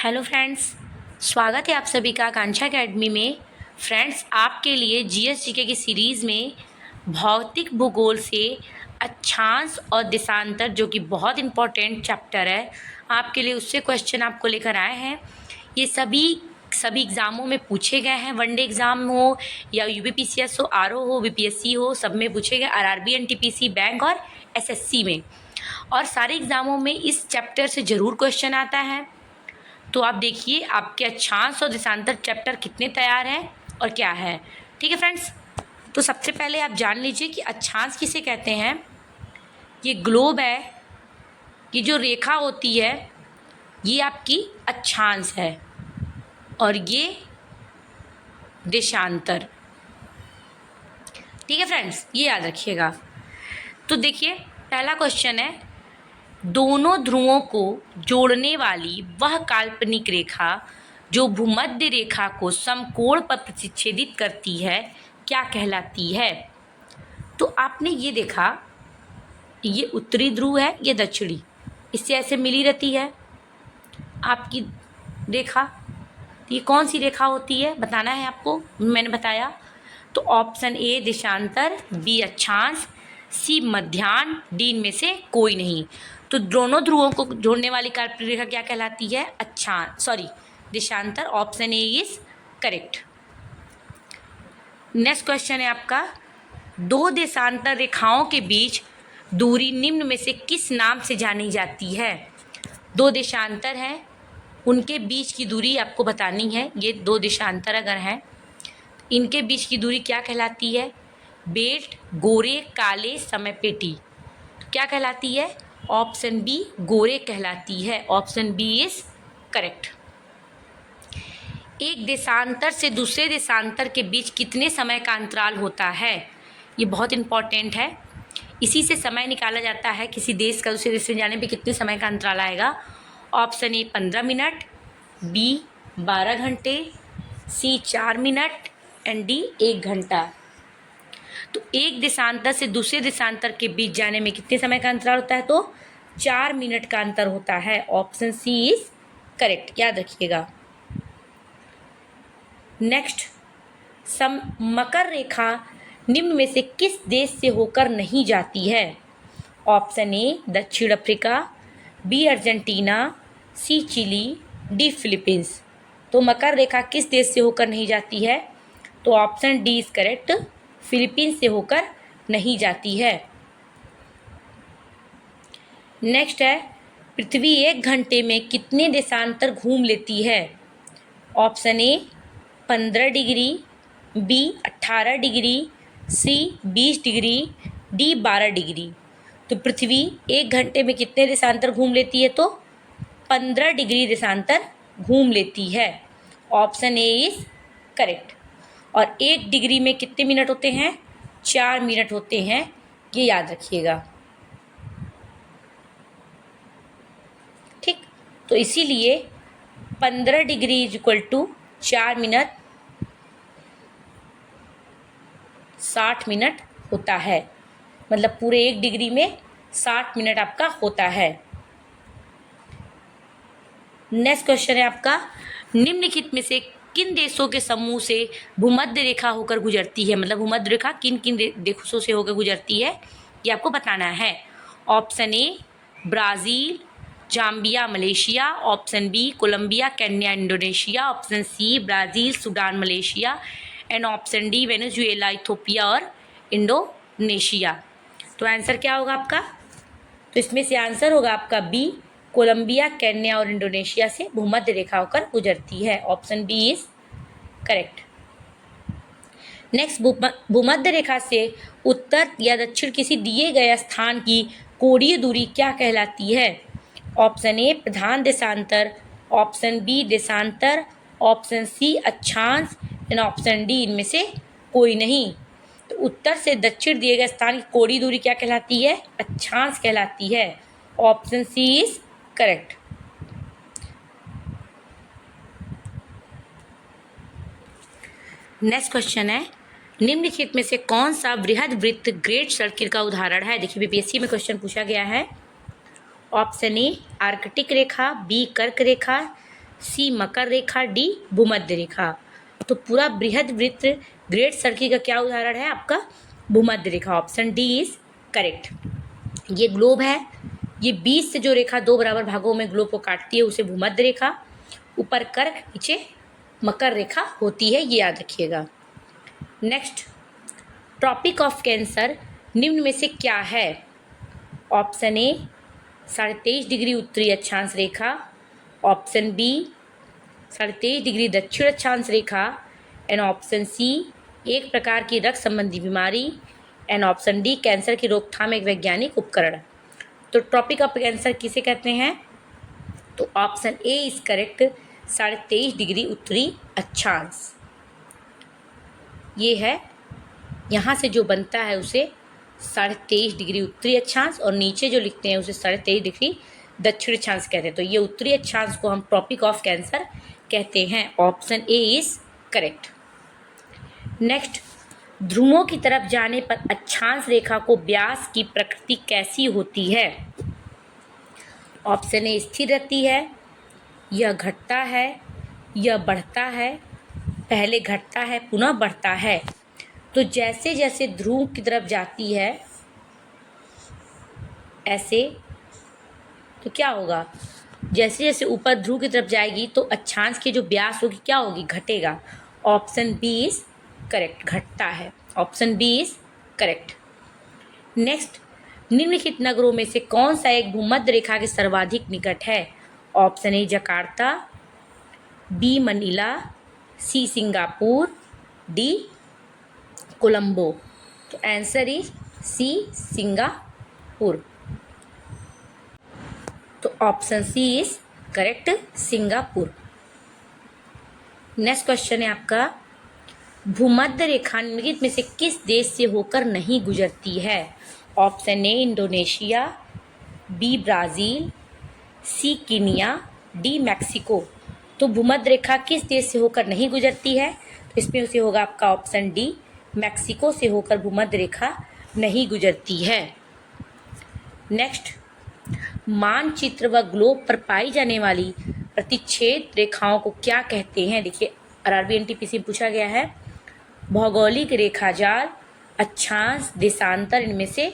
Hello friends, स्वागत है आप सभी का आकांक्षा एकेडमी में। फ्रेंड्स, आपके लिए जीएस जीके की सीरीज़ में भौतिक भूगोल से अक्षांश और देशांतर, जो कि बहुत इम्पोर्टेंट चैप्टर है, आपके लिए उससे क्वेश्चन आपको लेकर आए हैं। ये सभी एग्ज़ामों में पूछे गए हैं, वनडे एग्ज़ाम हो या यूपीपीसीएस हो, आरओ हो, बीपीएससी हो, सब में पूछे गए, आरआरबी, एनटीपीसी, बैंक और एसएससी में। और सारे एग्ज़ामों में इस चैप्टर से ज़रूर क्वेश्चन आता है। तो आप देखिए आपके अक्षांश और देशांतर चैप्टर कितने तैयार हैं और क्या है। ठीक है फ्रेंड्स, तो सबसे पहले आप जान लीजिए कि अक्षांश किसे कहते हैं। ये ग्लोब है, ये जो रेखा होती है ये आपकी अक्षांश है और ये देशांतर। ठीक है फ्रेंड्स, ये याद रखिएगा। तो देखिए पहला क्वेश्चन है, दोनों ध्रुवों को जोड़ने वाली वह काल्पनिक रेखा जो भूमध्य रेखा को समकोण पर प्रतिच्छेदित करती है क्या कहलाती है। तो आपने ये देखा, ये उत्तरी ध्रुव है, ये दक्षिणी, इससे ऐसे मिली रहती है आपकी रेखा। ये कौन सी रेखा होती है बताना है आपको, मैंने बताया। तो ऑप्शन ए देशांतर, बी अक्षांश, सी मध्याह्न, डी इनमें से कोई नहीं। तो दोनों ध्रुवों को जोड़ने वाली काल्पनिक रेखा क्या कहलाती है, देशांतर। Option A is correct. Next question है आपका, दो देशांतर रेखाओं के बीच दूरी निम्न में से किस नाम से जानी जाती है। दो देशांतर हैं, उनके बीच की दूरी आपको बतानी है। ये दो देशांतर अगर हैं, इनके बीच की दूरी क्या कहलाती है। बेल्ट, गोरे, काले, समपेटी। तो क्या कहलाती है, ऑप्शन बी गोरे कहलाती है। Option B is correct. एक देशांतर से दूसरे देशांतर के बीच कितने समय का अंतराल होता है, ये बहुत इंपॉर्टेंट है। इसी से समय निकाला जाता है, किसी देश का दूसरे देश में जाने पे कितने समय का अंतराल आएगा। ऑप्शन ए 15 मिनट, बी 12 घंटे, सी 4 मिनट एंड डी 1 घंटा। तो एक देशांतर से दूसरे देशांतर के बीच जाने में कितने समय का अंतराल होता है, तो 4 मिनट का अंतर होता है। ऑप्शन सी इज करेक्ट, याद रखिएगा। नेक्स्ट, मकर रेखा निम्न में से किस देश से होकर नहीं जाती है। ऑप्शन ए दक्षिण अफ्रीका, बी अर्जेंटीना, सी चिली, डी फिलीपींस। तो मकर रेखा किस देश से होकर नहीं जाती है, तो option D is correct, Philippines से होकर नहीं जाती है। नेक्स्ट है, पृथ्वी 1 घंटे में कितने देशांतर घूम लेती है। Option A 15 degree, B 18 degree, C 20 degree, D 12 degree. तो पृथ्वी 1 घंटे में कितने देशांतर घूम लेती है, तो 15 डिग्री देशांतर घूम लेती है। Option A is correct. और 1 डिग्री में कितने मिनट होते हैं, 4 मिनट होते हैं, ये याद रखिएगा। ठीक, तो इसीलिए 15 degree is equal to 4 minute 60 minute होता है। मतलब पूरे 1 डिग्री में 60 मिनट आपका होता है। नेक्स्ट क्वेश्चन है आपका, निम्नलिखित में से किन देशों के समूह से भूमध्य रेखा होकर गुजरती है। मतलब भूमध्य रेखा किन किन देशों से होकर गुजरती है, ये आपको बताना है। Option A Brazil, Zambia, Malaysia. Option B Colombia, Kenya, Indonesia. Option C Brazil, Sudan, Malaysia and option D Venezuela, Ethiopia और इंडोनेशिया। तो आंसर क्या होगा आपका, तो इसमें से आंसर होगा आपका बी, कोलंबिया, केन्या और इंडोनेशिया से भूमध्य रेखा होकर गुजरती है। Option B is correct. Next, भूमध्य रेखा से उत्तर या दक्षिण किसी दिए गए स्थान की कोणीय दूरी क्या कहलाती है। ऑप्शन ए प्रधान देशांतर, ऑप्शन बी देशांतर, ऑप्शन सी अक्षांश एंड ऑप्शन डी इनमें से कोई नहीं। तो उत्तर से दक्षिण दिए गए स्थान की कोणीय दूरी क्या कहलाती है, अक्षांश कहलाती है। Option C is correct. Next question है, निम्नलिखित में से कौन सा बृहद वृत्त ग्रेट सर्किल का उदाहरण है। देखिए बीपीएससी में क्वेश्चन पूछा गया है। ऑप्शन ए आर्कटिक रेखा, बी कर्क रेखा, सी मकर रेखा, डी भूमध्य रेखा। तो पूरा बृहद वृत्त ग्रेट सर्किल का क्या उदाहरण है आपका? भूमध्य रेखा। Option D is correct. ये ग्लोब है, ये 20 से जो रेखा दो बराबर भागों में ग्लोब को काटती है उसे भूमध्य रेखा, ऊपर कर्क नीचे मकर रेखा होती है, ये याद रखिएगा। नेक्स्ट, ट्रॉपिक ऑफ कैंसर निम्न में से क्या है? ऑप्शन ए 23.5 डिग्री उत्तरी अक्षांश रेखा, ऑप्शन बी 23.5 डिग्री दक्षिण अक्षांश रेखा, एंड ऑप्शन सी एक प्रकार की रक्त संबंधी बीमारी, एंड ऑप्शन डी कैंसर की रोकथाम एक वैज्ञानिक उपकरण। तो ट्रॉपिक ऑफ कैंसर किसे कहते हैं? तो option A is correct, 23.5 degree उत्तरी अक्षांश। ये है, यहाँ से जो बनता है उसे 23.5 डिग्री उत्तरी अक्षांश और नीचे जो लिखते हैं उसे 23.5 डिग्री दक्षिण अक्षांश कहते हैं। तो ये उत्तरी अक्षांश को हम ट्रॉपिक ऑफ कैंसर कहते हैं। Option A is correct. Next, ध्रुवों की तरफ जाने पर अक्षांश रेखा को व्यास की प्रकृति कैसी होती है? ऑप्शन ए स्थिर रहती है, यह घटता है, यह बढ़ता है, पहले घटता है पुनः बढ़ता है। तो जैसे जैसे ध्रुव की तरफ जाती है ऐसे, तो क्या होगा? जैसे जैसे ऊपर ध्रुव की तरफ जाएगी तो अक्षांश की जो व्यास होगी क्या होगी? घटेगा। ऑप्शन बी इज करेक्ट, घटता है। Option B is correct. Next, निम्नलिखित नगरों में से कौन सा एक भूमध्य रेखा के सर्वाधिक निकट है? Option A Jakarta, B Manila, C Singapore, D Colombo. तो आंसर इज सी सिंगापुर। तो option C is correct, Singapore. Next question है आपका, भूमध्य रेखा निम्नलिखित में से किस देश से होकर नहीं गुजरती है? Option A Indonesia, B Brazil, C Kenya, D Mexico. तो भूमध्य रेखा किस देश से होकर नहीं गुजरती है? तो इसमें उसे होगा आपका ऑप्शन डी, मैक्सिको से होकर भूमध्य रेखा नहीं गुजरती है। नेक्स्ट, मानचित्र व ग्लोब पर पाई जाने वाली प्रतिच्छेद रेखाओं को क्या कहते हैं? देखिए आरआरबी एनटीपीसी में पूछा गया है। भौगोलिक रेखाजाल, अक्षांश, देशांतर, इनमें से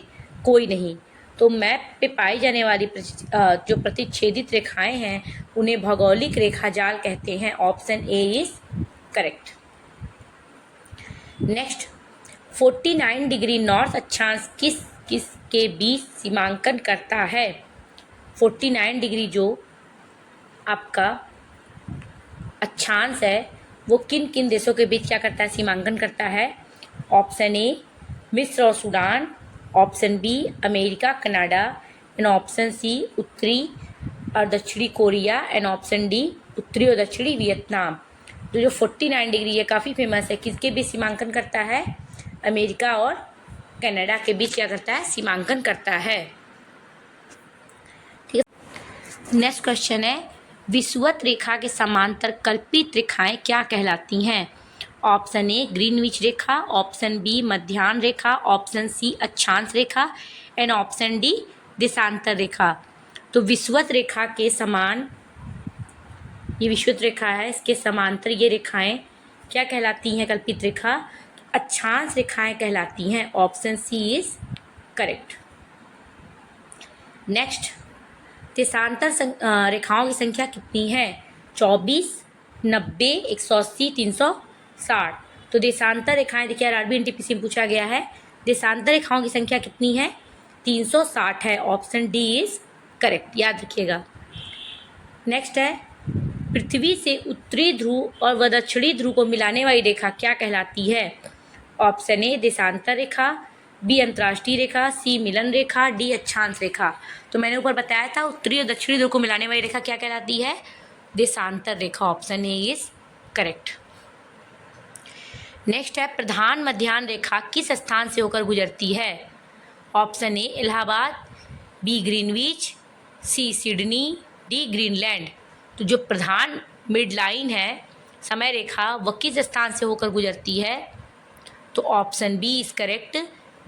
कोई नहीं। तो मैप पे पाई जाने वाली जो प्रतिच्छेदित रेखाएं हैं उन्हें भौगोलिक रेखाजाल कहते हैं। Option A is correct. Next, 49 degree north अक्षांश किस किस के बीच सीमांकन करता है? 49 डिग्री जो आपका अक्षांश है वो किन किन देशों के बीच क्या करता है? सीमांकन करता है। ऑप्शन ए मिस्र और Sudan, option B America Canada, and option C उत्तरी और दक्षिणी कोरिया, एंड ऑप्शन डी उत्तरी और दक्षिणी वियतनाम। तो जो 49 डिग्री है काफ़ी फेमस है, किसके बीच सीमांकन करता है? अमेरिका और कनाडा के बीच क्या करता है? सीमांकन करता है। ठीक है। नेक्स्ट क्वेश्चन है, विषुवत रेखा के समांतर कल्पित रेखाएं क्या कहलाती हैं? ऑप्शन ए ग्रीनविच रेखा, ऑप्शन बी मध्याह्न रेखा, ऑप्शन सी अक्षांश रेखा, एंड ऑप्शन डी देशांतर रेखा। तो विषुवत रेखा के समान, ये विषुवत रेखा है, इसके समांतर ये रेखाएं क्या कहलाती हैं? कल्पित रेखा अक्षांश रेखाएं कहलाती हैं। Option C is correct. Next, देशांतर रेखाओं की संख्या कितनी है? 24, 90, 180, 360। तो देशांतर रेखाएं देखिए आरआरबी एनटीपीसी में पूछा गया है, देशांतर रेखाओं की संख्या कितनी है? 360 है। ऑप्शन डी इज करेक्ट, याद रखिएगा। नेक्स्ट है, पृथ्वी से उत्तरी ध्रुव और दक्षिणी ध्रुव को मिलाने वाली रेखा क्या कहलाती है? ऑप्शन ए देशांतर रेखा, बी अंतर्राष्ट्रीय रेखा, सी मिलन रेखा, डी अक्षांश रेखा। तो मैंने ऊपर बताया था उत्तरी और दक्षिणी ध्रुव को मिलाने वाली रेखा क्या कहलाती है? देशांतर रेखा। Option A is correct. Next है, प्रधान मध्याह्न रेखा किस स्थान से होकर गुजरती है? Option A Allahabad, B Greenwich, C Sydney, D Greenland. तो जो प्रधान मिड लाइन है समय रेखा वह किस स्थान से होकर गुजरती है? तो option B is correct,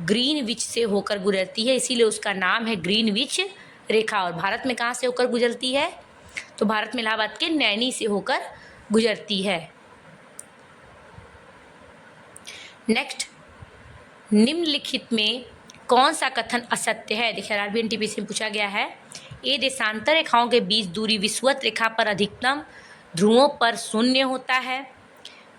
Greenwich से होकर गुजरती है, इसीलिए उसका नाम है ग्रीनविच रेखा। और भारत में कहाँ से होकर गुजरती है? तो भारत में इलाहाबाद के नैनी से होकर गुजरती है। नेक्स्ट, निम्नलिखित में कौन सा कथन असत्य है? देखिए आरआरबी एनटीपीसी में पूछा गया है। ए, देशांतर रेखाओं के बीच दूरी विषुवत रेखा पर अधिकतम ध्रुवों पर शून्य होता है।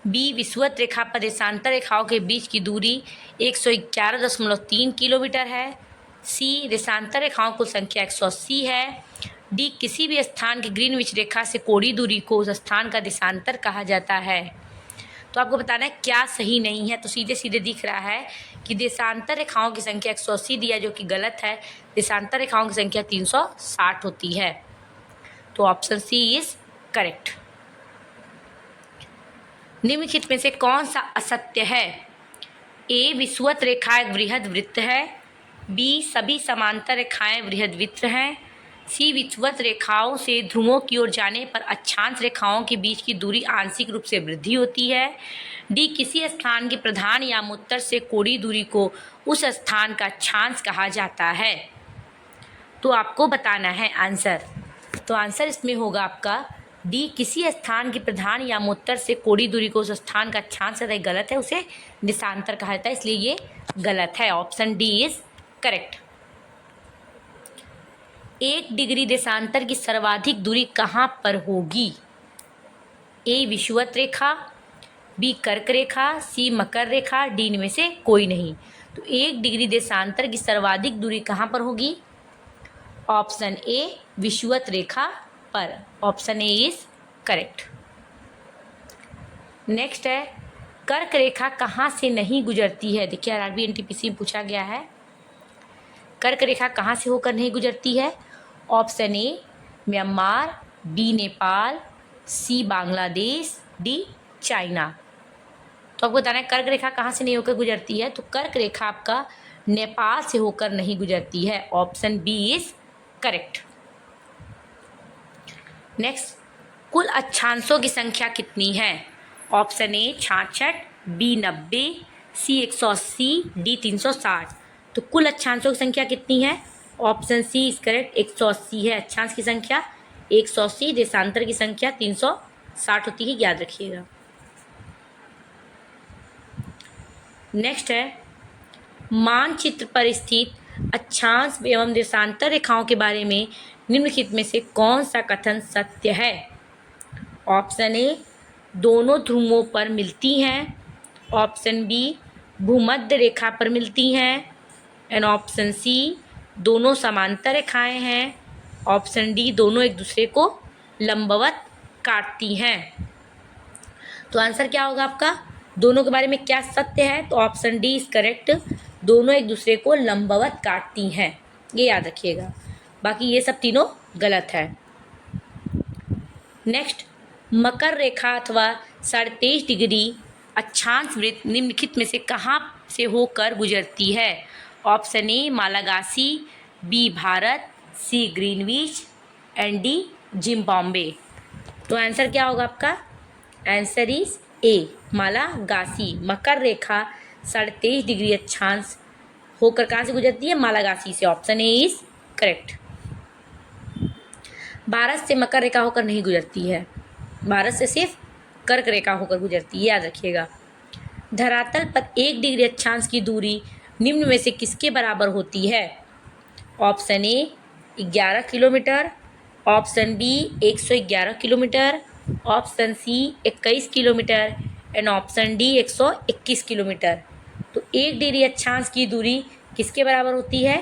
बी, विषुवत रेखा पर देशांतर रेखाओं के बीच की दूरी 111.3 किलोमीटर है। सी, देशांतर रेखाओं की संख्या 180 है। डी, किसी भी स्थान की ग्रीनविच रेखा से कोणीय दूरी को उस स्थान का देशांतर कहा जाता है। तो आपको बताना है क्या सही नहीं है। तो सीधे सीधे दिख रहा है कि देशांतर रेखाओं की संख्या 180 दिया, जो कि गलत है। देशांतर रेखाओं की संख्या 360 होती है। तो ऑप्शन सी इज करेक्ट। निम्नलिखित में से कौन सा असत्य है? ए, विषुवत रेखा एक वृहद वृत्त है। बी, सभी समांतर रेखाएं वृहद वृत्त हैं। सी, विषुवत रेखाओं से ध्रुवों की ओर जाने पर अक्षांश रेखाओं के बीच की दूरी आंशिक रूप से वृद्धि होती है। डी, किसी स्थान की प्रधान याम उत्तर से कोणीय दूरी को उस स्थान का अक्षांश कहा जाता है। तो आपको बताना है आंसर। तो आंसर इसमें होगा आपका डी, किसी स्थान की प्रधान याम उत्तर से कोणीय दूरी को उस स्थान का अक्षांश है। गलत है, उसे देशांतर कहा जाता है, इसलिए ये गलत है। Option D is correct. 1 degree देशांतर की सर्वाधिक दूरी कहाँ पर होगी? ए, विषुवत रेखा। बी, कर्क रेखा। सी, मकर रेखा। डी, इनमें से कोई नहीं। तो 1 डिग्री देशांतर की सर्वाधिक दूरी कहाँ पर होगी? ऑप्शन ए, विषुवत रेखा पर। Option A is correct. Next है, कर्क रेखा कहाँ से नहीं गुजरती है? देखिए आरआरबी एनटीपीसी में पूछा गया है, कर्क रेखा कहाँ से होकर नहीं गुजरती है? Option A, Myanmar. B, Nepal. C, Bangladesh. D, China. तो आपको बताना है कर्क रेखा कहाँ से नहीं होकर गुजरती है। तो कर्क रेखा आपका नेपाल से होकर नहीं गुजरती है। Option B is correct. Next, कुल अक्षांशों की संख्या कितनी है? Option A 66, B 90, C 180, D 360। तो कुल अक्षांशों की संख्या कितनी है? ऑप्शन सी इज करेक्ट, 180 है अक्षांश की संख्या। 180, देशांतर की संख्या 360 होती है, याद रखिएगा। नेक्स्ट है, मानचित्र पर स्थित अक्षांश एवं देशांतर रेखाओं के बारे में निम्नलिखित में से कौन सा कथन सत्य है? ऑप्शन ए, दोनों ध्रुवों पर मिलती हैं। ऑप्शन बी, भूमध्य रेखा पर मिलती हैं। एंड ऑप्शन सी, दोनों समांतर रेखाएं हैं। ऑप्शन डी, दोनों एक दूसरे को लंबवत काटती हैं। तो आंसर क्या होगा आपका? दोनों के बारे में क्या सत्य है? तो ऑप्शन डी इज करेक्ट, दोनों एक दूसरे को लंबवत काटती हैं, ये याद रखिएगा। बाकी ये सब तीनों गलत है। नेक्स्ट, मकर रेखा अथवा 23.5 डिग्री अक्षांश वृत्त निम्नलिखित में से कहाँ से होकर गुजरती है? Option A, Malagasy. B, Bharat. C, Greenwich. And D, Zimbabwe. तो आंसर क्या होगा आपका? Answer is A, Malagasy. मकर रेखा 23.5 डिग्री अक्षांश होकर कहाँ से गुजरती है? मालागासी से। Option A is correct. Bharat से मकर रेखा होकर नहीं गुजरती है, भारत से सिर्फ कर्क रेखा होकर गुजरती है, याद रखिएगा। धरातल पर 1 डिग्री अक्षांश की दूरी निम्न में से किसके बराबर होती है? Option A 11 kilometre. Option B 111 kilometre. Option C 21 kilometre. And option D 121 kilometre. तो 1 डिग्री अक्षांश की दूरी किसके बराबर होती है?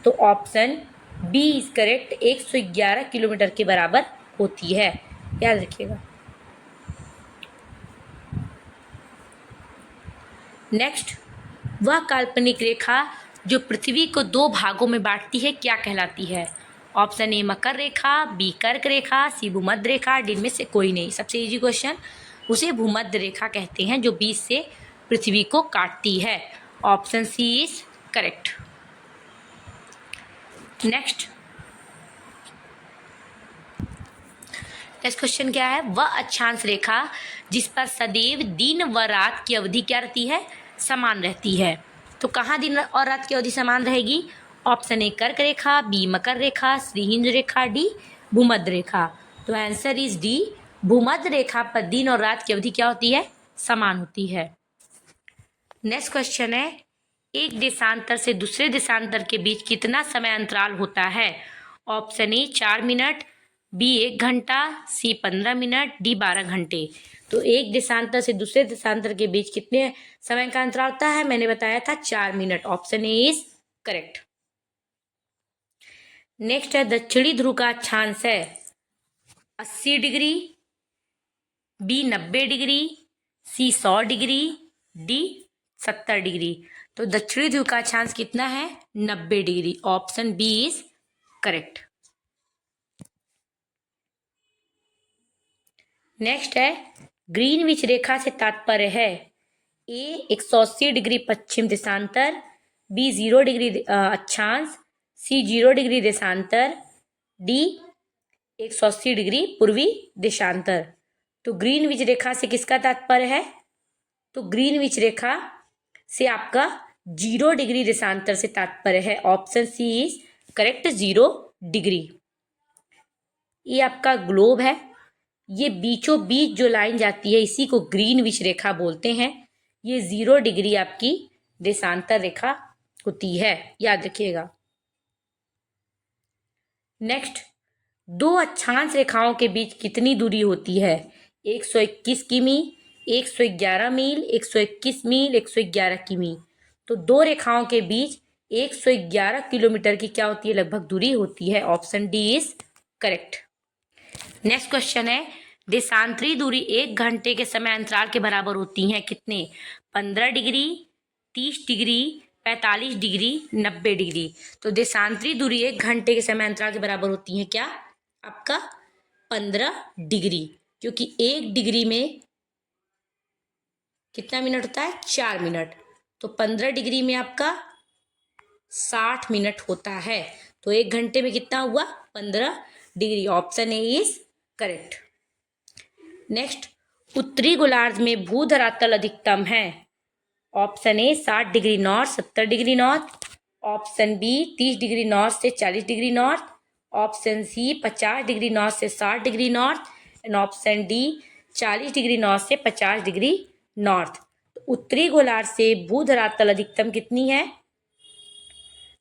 तो option B is correct, 111 kilometre के बराबर होती है, याद रखिएगा। नेक्स्ट, वह काल्पनिक रेखा जो पृथ्वी को 2 भागों में बांटती है क्या कहलाती है? ऑप्शन ए मकर रेखा, बी कर्क रेखा, सी भूमध्य रेखा, डी में से कोई नहीं। सबसे इजी क्वेश्चन, उसे भूमध्य रेखा कहते हैं जो बीच से पृथ्वी को काटती है। Option C is correct. Next question क्या है? वह अक्षांश रेखा जिस पर सदैव दिन व रात की अवधि क्या रहती है? समान रहती है। तो कहाँ दिन और रात की अवधि समान रहेगी? ऑप्शन ए कर्क रेखा, बी मकर रेखा, सी हिंद रेखा, डी भूमध्य रेखा। तो आंसर इज डी, भूमध्य रेखा पर दिन और रात की अवधि क्या होती है? समान होती है। नेक्स्ट क्वेश्चन है, एक देशांतर से दूसरे देशांतर के बीच कितना समय अंतराल होता है? ऑप्शन ए 4 मिनट, बी 1 घंटा, सी 15 मिनट, डी 12 घंटे। तो एक देशांतर से दूसरे देशांतर के बीच कितने समय का अंतराल होता है? मैंने बताया था 4 minute. Option A is correct. Next है, दक्षिणी ध्रुव का अक्षांश है 80 degree, B 90 degree, C 100 degree, D 70 degree. तो दक्षिणी ध्रुव का अक्षांश कितना है? 90 degree. Option B is correct. Next है, ग्रीनविच रेखा से तात्पर्य है ए 180 डिग्री पश्चिम देशांतर, बी 0 डिग्री अक्षांश, सी 0 डिग्री देशांतर, डी 180 डिग्री पूर्वी देशांतर। तो ग्रीनविच रेखा से किसका तात्पर्य है? तो ग्रीनविच रेखा से आपका 0 डिग्री देशांतर से तात्पर्य है। Option C is correct, 0 degree. ये आपका ग्लोब है, ये बीचों बीच जो लाइन जाती है इसी को ग्रीनविच रेखा बोलते हैं। ये 0 डिग्री आपकी देशांतर रेखा होती है, याद रखिएगा। नेक्स्ट, दो अक्षांश रेखाओं के बीच कितनी दूरी होती है? 121 किमी, 111 मील, 121 मील, 111 किमी। तो दो रेखाओं के बीच 111 किलोमीटर की क्या होती है? लगभग दूरी होती है। Option D is correct. Next question है, देशांतरी दूरी 1 घंटे के समय अंतराल के बराबर होती हैं कितने? 15 डिग्री, 30 डिग्री, 45 डिग्री, 90 डिग्री। तो देशांतरी दूरी 1 घंटे के समय अंतराल के बराबर होती है क्या? आपका 15 डिग्री, क्योंकि 1 डिग्री में कितना मिनट होता है? 4 मिनट। तो 15 डिग्री में आपका 60 मिनट होता है। तो 1 घंटे में कितना हुआ? 15 degree. Option A is correct. Next, उत्तरी गोलार्ध में भू धरातल अधिकतम है। Option A 60 degree north, 70 degree north. Option B 30 degree north से 40 degree north. Option C 50 degree north से 60 degree north. And option D 40 degree north से 50 डिग्री नॉर्थ। तो उत्तरी गोलार्ध से भू धरातल अधिकतम कितनी है?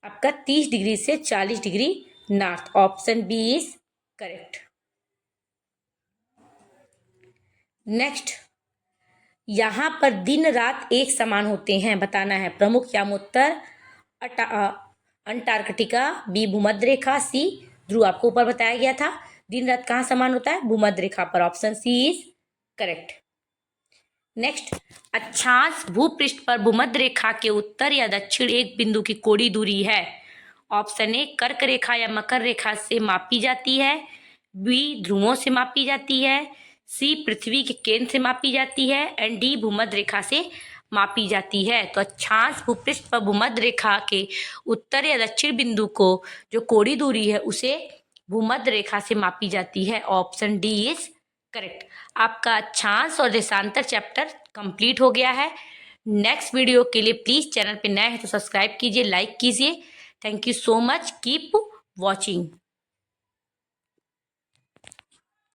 आपका 30 डिग्री से 40 degree north. Option B is correct. Next, यहां पर दिन रात एक समान होते हैं, बताना है। प्रमुख यामोत्तर, अंटार्कटिका, बी भूमध्य रेखा, सी ध्रुव। आपको ऊपर बताया गया था दिन रात कहाँ समान होता है? भूमध्य रेखा पर। Option C is correct. Next, अक्षांश भूपृष्ठ पर भूमध्य रेखा के उत्तर या दक्षिण एक बिंदु की कोणीय दूरी है। ऑप्शन ए कर्क रेखा या मकर रेखा से मापी जाती है, बी ध्रुवों से मापी जाती है, सी पृथ्वी के केंद्र से मापी जाती है, एंड डी भूमध्य रेखा से मापी जाती है। तो अक्षांश भूपृष्ठ पर भूमध्य रेखा के उत्तर या दक्षिण बिंदु को जो कोणीय दूरी है उसे भूमध्य रेखा से मापी जाती है। Option D is correct. आपका अक्षांश और देशांतर चैप्टर कंप्लीट हो गया है। नेक्स्ट वीडियो के लिए प्लीज चैनल पे नए हैं तो सब्सक्राइब कीजिए, लाइक कीजिए। Thank you so much, keep watching.